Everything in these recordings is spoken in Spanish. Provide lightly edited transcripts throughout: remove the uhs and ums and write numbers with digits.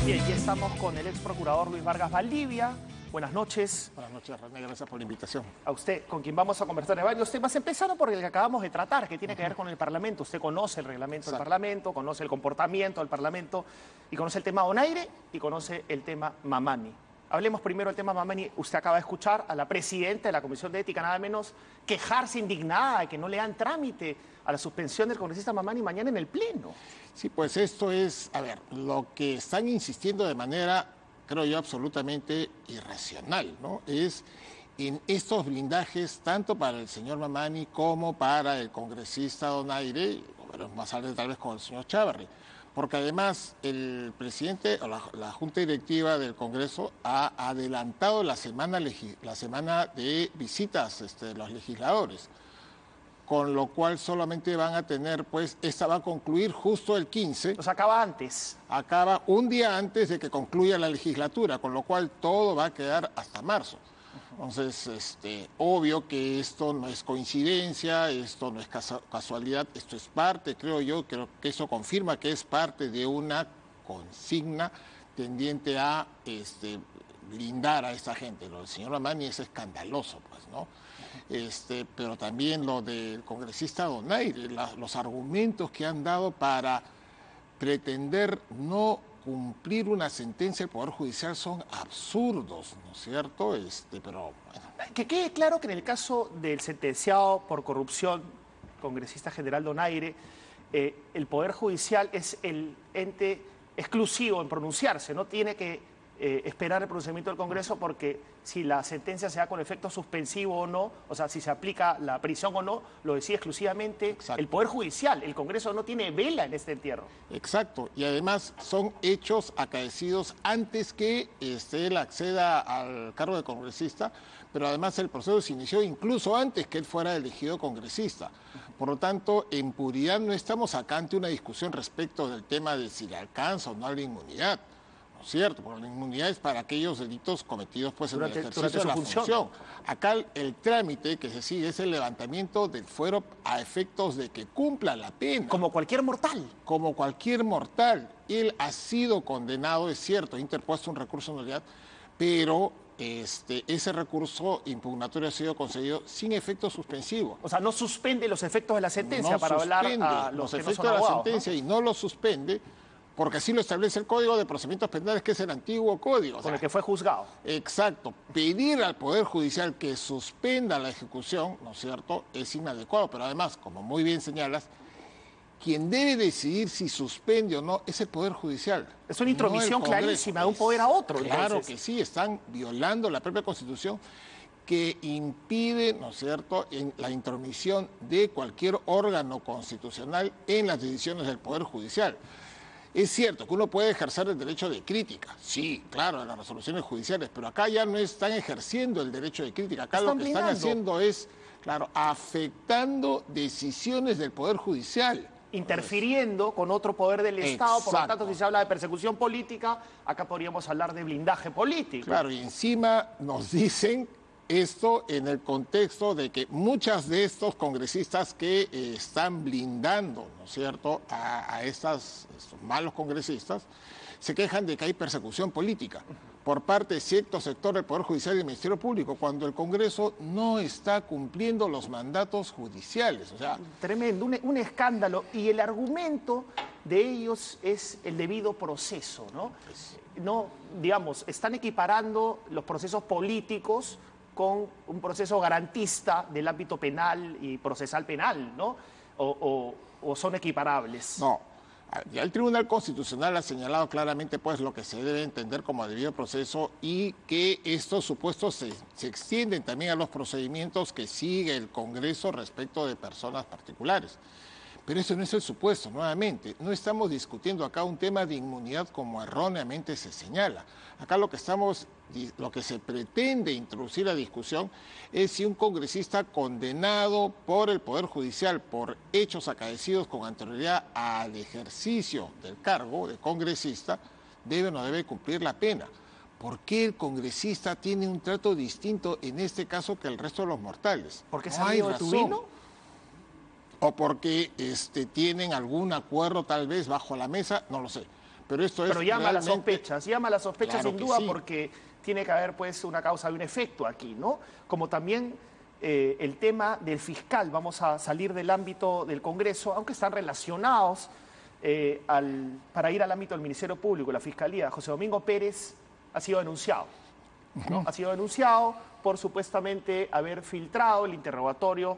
Bien, ya estamos con el ex procurador Luis Vargas Valdivia. Buenas noches. Buenas noches, René, gracias por la invitación. A usted, con quien vamos a conversar de varios temas, empezando por el que acabamos de tratar, que tiene que ver con el Parlamento. Usted conoce el reglamento del Parlamento, conoce el comportamiento del Parlamento, y conoce el tema Donaire y conoce el tema Mamani. Hablemos primero del tema Mamani. Usted acaba de escuchar a la presidenta de la Comisión de Ética, nada menos, quejarse indignada de que no le dan trámite a la suspensión del congresista Mamani mañana en el Pleno. Sí, pues esto es, a ver, lo que están insistiendo de manera, creo yo, absolutamente irracional, ¿no? Es en estos blindajes, tanto para el señor Mamani como para el congresista Donaire, pero más tarde tal vez con el señor Chávarri, porque además el presidente o la Junta Directiva del Congreso ha adelantado la semana de visitas de los legisladores, con lo cual solamente van a tener, pues, esta va a concluir justo el 15. O sea, acaba antes. Acaba un día antes de que concluya la legislatura, con lo cual todo va a quedar hasta marzo. Entonces, obvio que esto no es coincidencia, esto no es casualidad, esto es parte, creo que eso confirma que es parte de una consigna tendiente a blindar a esta gente. Lo del señor Mamani es escandaloso, pues, ¿no? Pero también lo del congresista Donaire, los argumentos que han dado para pretender no cumplir una sentencia del Poder Judicial son absurdos, ¿no es cierto? Pero bueno. Que quede claro que en el caso del sentenciado por corrupción, congresista general Donaire, el Poder Judicial es el ente exclusivo en pronunciarse, no tiene que esperar el pronunciamiento del Congreso, porque si la sentencia se da con efecto suspensivo o no, o sea, si se aplica la prisión o no, lo decide exclusivamente el Poder Judicial. El Congreso no tiene vela en este entierro. Exacto, y además son hechos acaecidos antes que él acceda al cargo de congresista, pero además el proceso se inició incluso antes que él fuera elegido congresista. Por lo tanto, en puridad no estamos acá ante una discusión respecto del tema de si le alcanza o no la inmunidad. ¿No es cierto? Porque la inmunidad es para aquellos delitos cometidos, pues, en el ejercicio de la función. Acá el trámite que se sigue es el levantamiento del fuero a efectos de que cumpla la pena. Como cualquier mortal. Como cualquier mortal. Él ha sido condenado, es cierto, ha interpuesto un recurso de nulidad, pero ese recurso impugnatorio ha sido concedido sin efecto suspensivo. O sea, no suspende los efectos de la sentencia, no para hablar a los que no efectos son de la abogados, sentencia, ¿no? Y no los suspende, porque así lo establece el Código de Procedimientos Penales, que es el antiguo código. Con el que fue juzgado. Exacto. Pedir al Poder Judicial que suspenda la ejecución, ¿no es cierto?, es inadecuado. Pero además, como muy bien señalas, quien debe decidir si suspende o no es el Poder Judicial. Es una intromisión clarísima de un poder a otro. Claro entonces. Que sí, están violando la propia Constitución, que impide, ¿no es cierto?, en la intromisión de cualquier órgano constitucional en las decisiones del Poder Judicial. Es cierto que uno puede ejercer el derecho de crítica, sí, claro, en las resoluciones judiciales, pero acá ya no están ejerciendo el derecho de crítica. Acá lo que están haciendo es, claro, afectando decisiones del Poder Judicial. Interfiriendo con otro poder del Estado. Por lo tanto, si se habla de persecución política, acá podríamos hablar de blindaje político. Claro, y encima nos dicen esto en el contexto de que muchas de estos congresistas que están blindando, ¿no es cierto?, a estos malos congresistas, se quejan de que hay persecución política por parte de cierto sector del Poder Judicial y del Ministerio Público, cuando el Congreso no está cumpliendo los mandatos judiciales. O sea, tremendo, un escándalo. Y el argumento de ellos es el debido proceso, ¿no? No, digamos, están equiparando los procesos políticos con un proceso garantista del ámbito penal y procesal penal, ¿no? ¿O son equiparables? No. Ya el Tribunal Constitucional ha señalado claramente, pues, lo que se debe entender como debido proceso, y que estos supuestos se extienden también a los procedimientos que sigue el Congreso respecto de personas particulares. Pero eso no es el supuesto, nuevamente. No estamos discutiendo acá un tema de inmunidad como erróneamente se señala. Acá lo que se pretende introducir a discusión es si un congresista condenado por el Poder Judicial por hechos acaecidos con anterioridad al ejercicio del cargo de congresista debe o no debe cumplir la pena. ¿Por qué el congresista tiene un trato distinto en este caso que el resto de los mortales? ¿Porque se amigo de tu vino? O porque tienen algún acuerdo tal vez bajo la mesa, no lo sé. Pero esto es Pero llama a las realmente... sospechas Claro sin que duda, sí. porque tiene que haber pues una causa y un efecto aquí, ¿no? Como también el tema del fiscal, vamos a salir del ámbito del Congreso, aunque están relacionados para ir al ámbito del Ministerio Público, la Fiscalía. José Domingo Pérez ha sido denunciado, ¿no? Ha sido denunciado por supuestamente haber filtrado el interrogatorio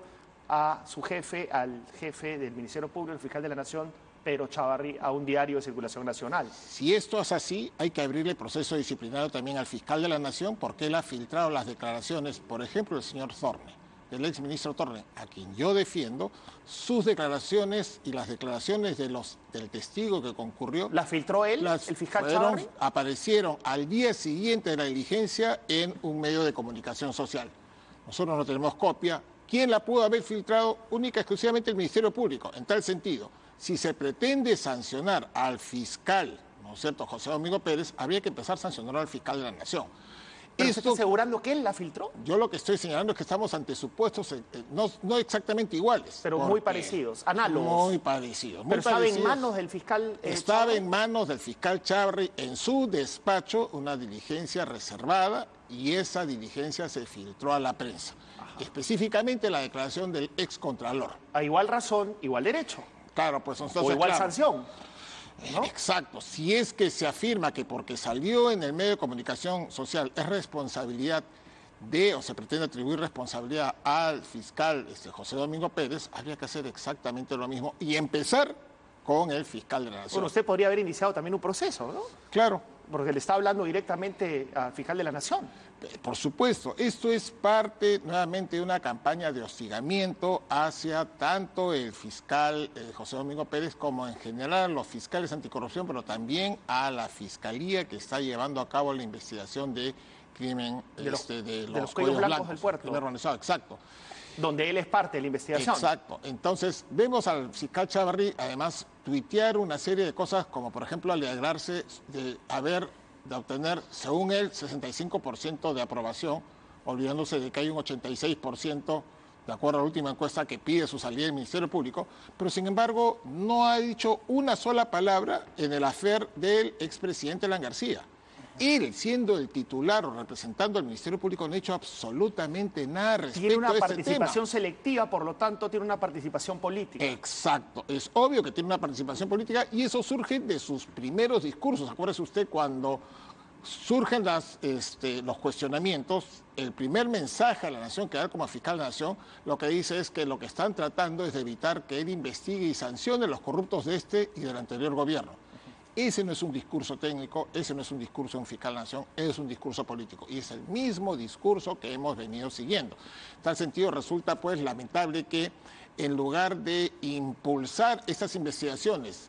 a su jefe, al jefe del Ministerio Público, el fiscal de la Nación, Pedro Chávarri, a un diario de circulación nacional. Si esto es así, hay que abrirle proceso disciplinario también al fiscal de la Nación porque él ha filtrado las declaraciones, por ejemplo, del señor Thorne, del exministro Thorne, a quien yo defiendo, sus declaraciones y las declaraciones del testigo que concurrió. ¿La filtró él, el fiscal Chávarri? Aparecieron al día siguiente de la diligencia en un medio de comunicación social. Nosotros no tenemos copia. ¿Quién la pudo haber filtrado? Única y exclusivamente el Ministerio Público, en tal sentido. Si se pretende sancionar al fiscal, ¿no es cierto?, José Domingo Pérez, habría que empezar a sancionar al fiscal de la Nación. ¿Pero usted está asegurando que él la filtró? Yo lo que estoy señalando es que estamos ante supuestos no exactamente iguales. Pero muy parecidos, análogos. Muy parecidos. ¿Pero estaba en manos del fiscal Estaba Chávarri? en manos del fiscal Chávarri en su despacho una diligencia reservada y esa diligencia se filtró a la prensa. Ajá. Específicamente la declaración del excontralor. A igual razón, igual derecho. Claro, pues entonces, o igual claro, sanción, ¿no? Exacto. Si es que se afirma que porque salió en el medio de comunicación social es responsabilidad o se pretende atribuir responsabilidad al fiscal José Domingo Pérez, habría que hacer exactamente lo mismo y empezar con el fiscal de la Nación. Bueno, usted podría haber iniciado también un proceso, ¿no? Claro. Porque le está hablando directamente al fiscal de la Nación. Por supuesto, esto es parte nuevamente de una campaña de hostigamiento hacia tanto el fiscal José Domingo Pérez como en general los fiscales anticorrupción, pero también a la fiscalía que está llevando a cabo la investigación de crimen de los cuellos blancos del puerto. Crimen organizado, exacto. Donde él es parte de la investigación. Exacto. Entonces, vemos al fiscal Chávarri, además, tuitear una serie de cosas, como por ejemplo alegrarse de obtener, según él, 65% de aprobación, olvidándose de que hay un 86%, de acuerdo a la última encuesta, que pide su salida del Ministerio Público, pero sin embargo no ha dicho una sola palabra en el afer del expresidente Alan García. Él, siendo el titular o representando al Ministerio Público, no ha hecho absolutamente nada respecto a este tema. Tiene una participación selectiva, por lo tanto, tiene una participación política. Exacto. Es obvio que tiene una participación política y eso surge de sus primeros discursos. Acuérdese usted cuando surgen los cuestionamientos, el primer mensaje a la Nación que da como fiscal de la Nación, lo que dice es que lo que están tratando es de evitar que él investigue y sancione a los corruptos de este y del anterior gobierno. Ese no es un discurso técnico, ese no es un discurso de un fiscal de la Nación, es un discurso político. Y es el mismo discurso que hemos venido siguiendo. En tal sentido, resulta pues lamentable que en lugar de impulsar estas investigaciones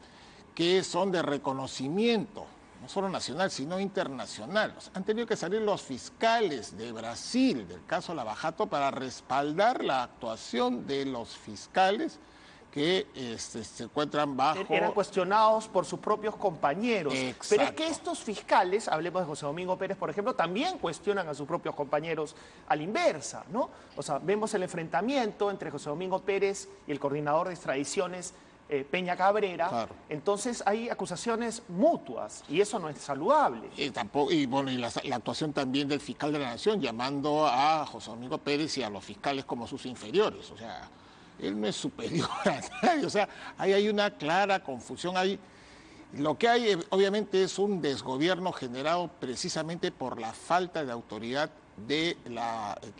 que son de reconocimiento, no solo nacional, sino internacional, han tenido que salir los fiscales de Brasil, del caso Lava Jato, para respaldar la actuación de los fiscales que se encuentran bajo... Eran cuestionados por sus propios compañeros. Exacto. Pero es que estos fiscales, hablemos de José Domingo Pérez, por ejemplo, también cuestionan a sus propios compañeros a la inversa, ¿no? O sea, vemos el enfrentamiento entre José Domingo Pérez y el coordinador de extradiciones, Peña Cabrera. Claro. Entonces hay acusaciones mutuas y eso no es saludable. Y la actuación también del fiscal de la Nación, llamando a José Domingo Pérez y a los fiscales como sus inferiores, o sea... Él no es superior a nadie, o sea, ahí hay una clara confusión. Lo que hay, obviamente, es un desgobierno generado precisamente por la falta de autoridad de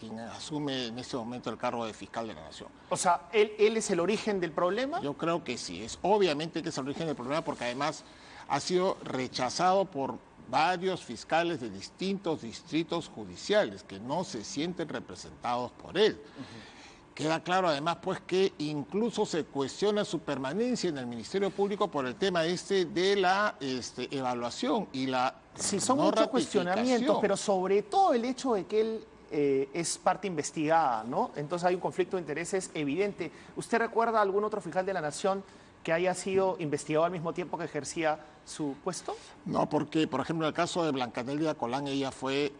quien asume en este momento el cargo de fiscal de la Nación. O sea, ¿él es el origen del problema? Yo creo que sí, obviamente que es el origen del problema porque además ha sido rechazado por varios fiscales de distintos distritos judiciales que no se sienten representados por él. Queda claro además pues que incluso se cuestiona su permanencia en el Ministerio Público por el tema de la evaluación y la sí, son muchos cuestionamientos, pero sobre todo el hecho de que él es parte investigada, ¿no? Entonces hay un conflicto de intereses evidente. ¿Usted recuerda a algún otro fiscal de la Nación que haya sido investigado al mismo tiempo que ejercía su puesto? No, porque por ejemplo en el caso de Blanca Nelia Colán, ella fue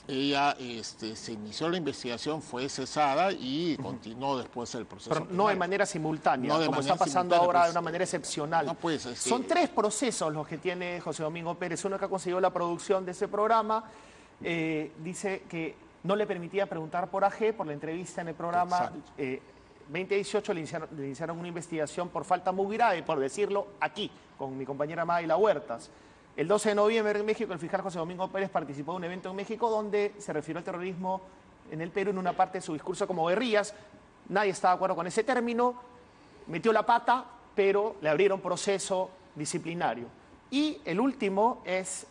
ella se inició la investigación, fue cesada y continuó después el proceso. Pero no de manera simultánea, no de como manera está pasando simultánea, ahora pues, de una manera excepcional. No, pues, Son 3 procesos los que tiene José Domingo Pérez. Uno que ha conseguido la producción de ese programa, dice que no le permitía preguntar por AG, por la entrevista en el programa. 2018 le iniciaron una investigación por falta muy grave, por decirlo aquí, con mi compañera Mayla Huertas. El 12 de noviembre en México, el fiscal José Domingo Pérez participó de un evento en México donde se refirió al terrorismo en el Perú en una parte de su discurso como guerrillas. Nadie estaba de acuerdo con ese término, metió la pata, pero le abrieron proceso disciplinario. Y el último es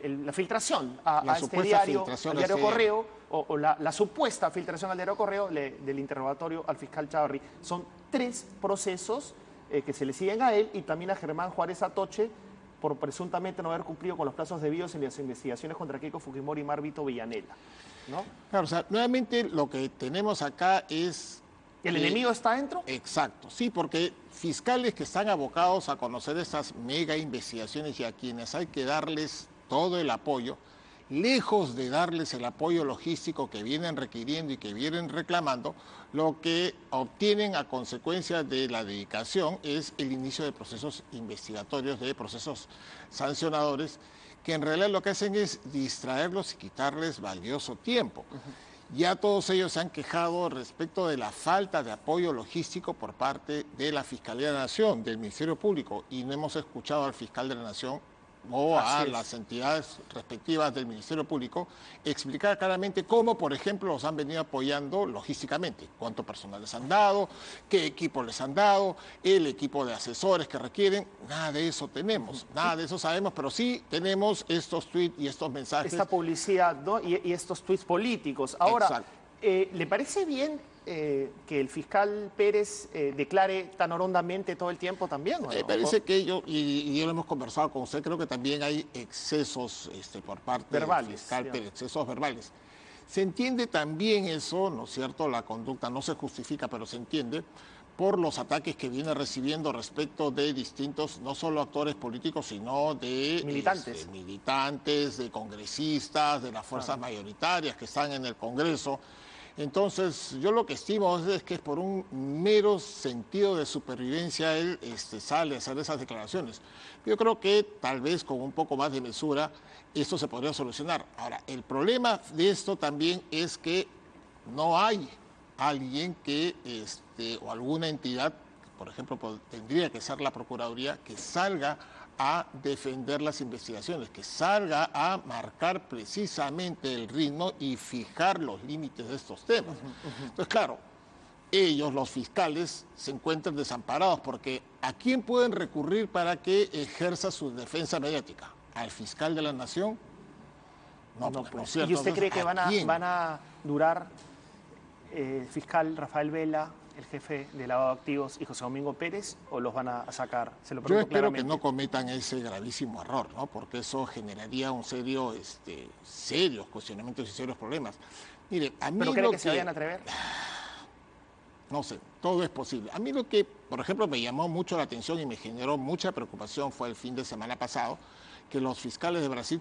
la filtración a este diario, al diario Correo, o la supuesta filtración al diario Correo del interrogatorio al fiscal Chávarri. Son 3 procesos que se le siguen a él y también a Germán Juárez Atoche por presuntamente no haber cumplido con los plazos debidos en las investigaciones contra Keiko Fujimori y Marvito Villanela, ¿no? Claro, o sea, nuevamente lo que tenemos acá es... ¿El enemigo está dentro? Exacto, sí, porque fiscales que están abocados a conocer estas mega investigaciones y a quienes hay que darles todo el apoyo, lejos de darles el apoyo logístico que vienen requiriendo y que vienen reclamando, lo que obtienen a consecuencia de la dedicación es el inicio de procesos investigatorios, de procesos sancionadores, que en realidad lo que hacen es distraerlos y quitarles valioso tiempo. Ya todos ellos se han quejado respecto de la falta de apoyo logístico por parte de la Fiscalía de la Nación, del Ministerio Público, y no hemos escuchado al fiscal de la Nación o a las entidades respectivas del Ministerio Público explicar claramente cómo, por ejemplo, los han venido apoyando logísticamente, cuánto personal les han dado, qué equipo les han dado, el equipo de asesores que requieren. Nada de eso tenemos, nada de eso sabemos, pero sí tenemos estos tweets y estos mensajes. Esta publicidad, ¿no? y estos tweets políticos. Ahora, ¿le parece bien que el fiscal Pérez declare tan horrendamente todo el tiempo también? ¿O no? Me parece que y yo lo hemos conversado con usted, creo que también hay excesos por parte verbales, del fiscal Pérez, excesos verbales. Se entiende también eso, ¿no es cierto? La conducta no se justifica, pero se entiende por los ataques que viene recibiendo respecto de distintos, no solo actores políticos, sino de militantes, de congresistas, de las fuerzas mayoritarias que están en el Congreso. Entonces, yo lo que estimo es que por un mero sentido de supervivencia él sale a hacer esas declaraciones. Yo creo que tal vez con un poco más de mesura esto se podría solucionar. Ahora, el problema de esto también es que no hay alguien que, o alguna entidad, por ejemplo, tendría que ser la Procuraduría, que salga a defender las investigaciones, que salga a marcar precisamente el ritmo y fijar los límites de estos temas. Entonces, claro, ellos, los fiscales, se encuentran desamparados porque ¿a quién pueden recurrir para que ejerza su defensa mediática? ¿Al fiscal de la Nación? No, pues. ¿no es cierto? ¿Y usted Entonces, cree que van a durar el fiscal Rafael Vela, el jefe de lavado de activos, y José Domingo Pérez, o los van a sacar? Se lo pregunto. Yo espero claramente. que no cometan ese gravísimo error, ¿no? Porque eso generaría un serios cuestionamientos y serios problemas. Mire, a mí ¿Pero cree que se vayan a atrever? No sé, todo es posible. A mí lo que, por ejemplo, me llamó mucho la atención y me generó mucha preocupación fue el fin de semana pasado, que los fiscales de Brasil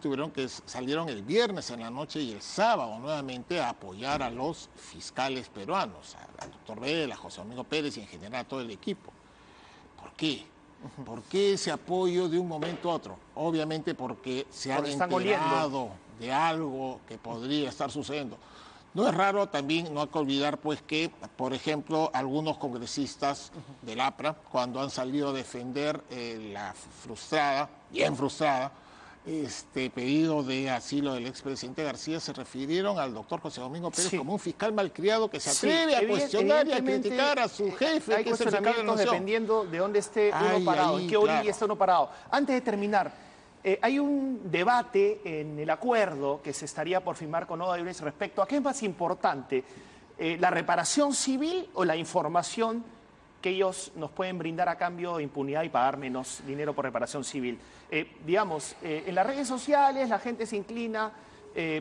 salieron el viernes en la noche y el sábado nuevamente a apoyar a los fiscales peruanos, al doctor Vela, a José Domingo Pérez y en general a todo el equipo. ¿Por qué? ¿Por qué ese apoyo de un momento a otro? Obviamente porque se han enterado de algo que podría estar sucediendo. No es raro también, no hay que olvidar pues que, por ejemplo, algunos congresistas del APRA, cuando han salido a defender la bien frustrada, pedido de asilo del expresidente García, se refirieron al doctor José Domingo Pérez como un fiscal malcriado que se atreve a cuestionar y a criticar a su jefe, hay que es el fiscal de la Nación. Dependiendo de dónde esté uno parado, en qué orilla está uno parado. Antes de terminar, hay un debate en el acuerdo que se estaría por firmar con Odebrecht respecto a qué es más importante, la reparación civil o la información que ellos nos pueden brindar a cambio de impunidad y pagar menos dinero por reparación civil. En las redes sociales la gente se inclina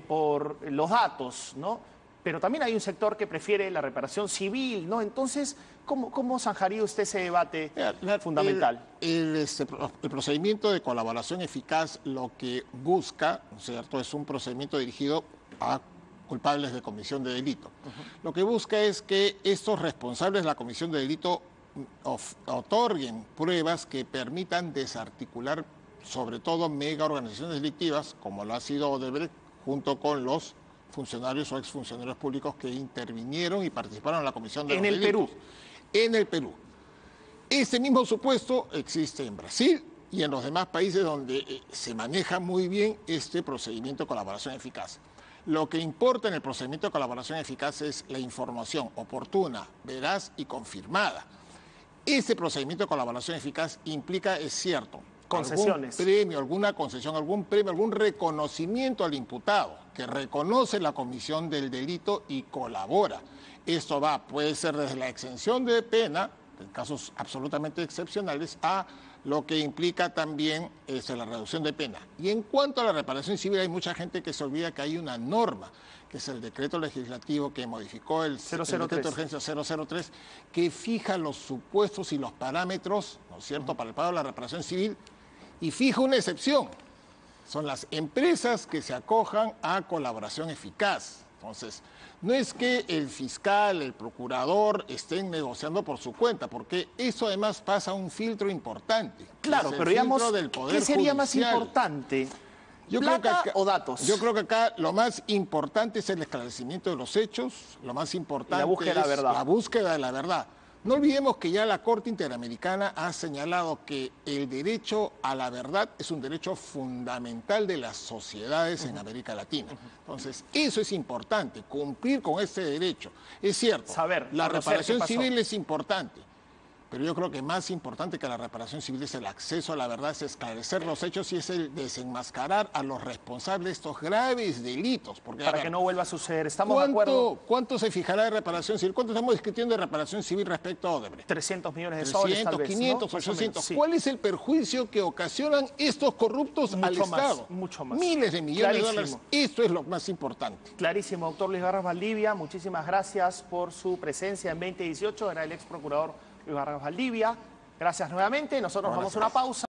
por los datos, ¿no? pero también hay un sector que prefiere la reparación civil, ¿no? Entonces, ¿cómo zanjaría usted ese debate fundamental? El procedimiento de colaboración eficaz lo que busca, ¿no es cierto?, es un procedimiento dirigido a culpables de comisión de delito. Lo que busca es que estos responsables de la comisión de delito otorguen pruebas que permitan desarticular sobre todo mega organizaciones delictivas, como lo ha sido Odebrecht, junto con los funcionarios o exfuncionarios públicos que intervinieron y participaron en la comisión de delitos. Perú. En el Perú. Este mismo supuesto existe en Brasil y en los demás países donde se maneja muy bien este procedimiento de colaboración eficaz. Lo que importa en el procedimiento de colaboración eficaz es la información oportuna, veraz y confirmada. Ese procedimiento de colaboración eficaz implica, es cierto, concesiones, algún premio, alguna concesión, algún premio, algún reconocimiento al imputado que reconoce la comisión del delito y colabora. Esto puede ser desde la exención de pena, en casos absolutamente excepcionales, a lo que implica también la reducción de pena. Y en cuanto a la reparación civil, hay mucha gente que se olvida que hay una norma, que es el decreto legislativo que modificó el decreto de urgencia 003, que fija los supuestos y los parámetros, ¿no es cierto?, para el pago de la reparación civil, y fija una excepción. Son las empresas que se acojan a colaboración eficaz. Entonces, no es que el fiscal, el procurador estén negociando por su cuenta, porque eso además pasa un filtro importante. Claro, pero digamos, ¿qué sería más importante? ¿Plata o datos? Yo creo que acá lo más importante es el esclarecimiento de los hechos, lo más importante la búsqueda de la verdad. La búsqueda de la verdad. No olvidemos que ya la Corte Interamericana ha señalado que el derecho a la verdad es un derecho fundamental de las sociedades en América Latina. Entonces, eso es importante, cumplir con ese derecho. Es cierto, la reparación civil es importante, pero yo creo que más importante que la reparación civil es el acceso a la verdad, es esclarecer los hechos y es el desenmascarar a los responsables de estos graves delitos. Porque, para que no vuelva a suceder, ¿estamos de acuerdo? ¿Cuánto se fijará de reparación civil? ¿Cuánto estamos discutiendo de reparación civil respecto a Odebrecht? 300 millones de soles, tal vez, 500, ¿no? 800. Sí. ¿Cuál es el perjuicio que ocasionan estos corruptos al Estado? Mucho más. Miles de millones de dólares. Esto es lo más importante. Clarísimo, doctor Luis Vargas Valdivia. Muchísimas gracias por su presencia en 2018. Era el ex procurador Luis Vargas Valdivia. Gracias nuevamente. Nosotros vamos a una pausa.